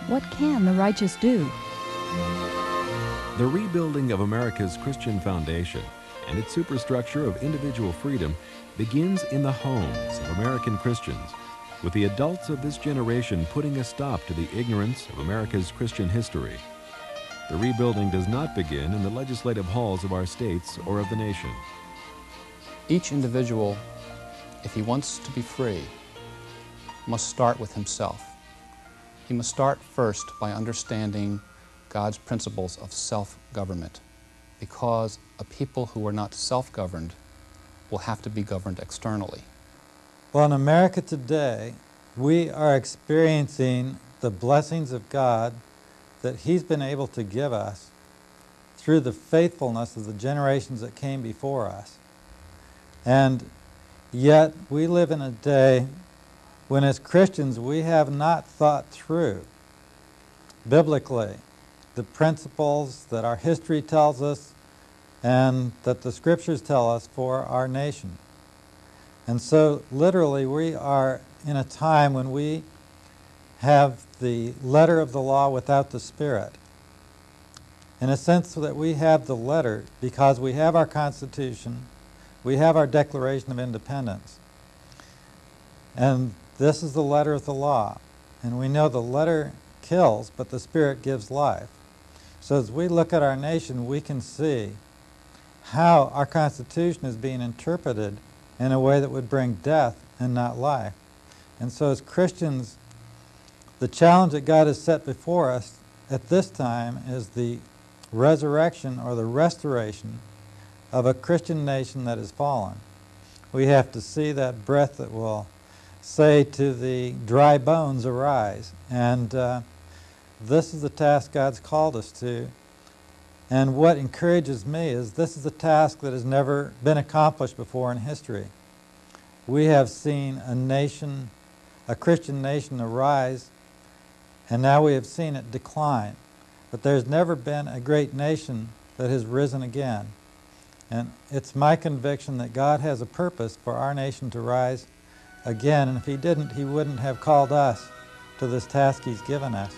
What can the righteous do? The rebuilding of America's Christian foundation and its superstructure of individual freedom begins in the homes of American Christians, with the adults of this generation putting a stop to the ignorance of America's Christian history. The rebuilding does not begin in the legislative halls of our states or of the nation. Each individual, if he wants to be free, must start with himself. He must start first by understanding God's principles of self-government, because a people who are not self-governed will have to be governed externally. Well, in America today, we are experiencing the blessings of God that He's been able to give us through the faithfulness of the generations that came before us. And yet, we live in a day when as Christians we have not thought through biblically the principles that our history tells us and that the Scriptures tell us for our nation. And so literally we are in a time when we have the letter of the law without the spirit. In a sense that we have the letter because we have our Constitution, we have our Declaration of Independence. And this is the letter of the law. And we know the letter kills, but the spirit gives life. So as we look at our nation, we can see how our Constitution is being interpreted in a way that would bring death and not life. And so as Christians, the challenge that God has set before us at this time is the resurrection or the restoration of a Christian nation that has fallen. We have to see that breath that will say to the dry bones, arise. And this is the task God's called us to. And what encourages me is this is a task that has never been accomplished before in history. We have seen a nation, a Christian nation, arise, and now we have seen it decline. But there's never been a great nation that has risen again. And it's my conviction that God has a purpose for our nation to rise again, and if He didn't, He wouldn't have called us to this task He's given us.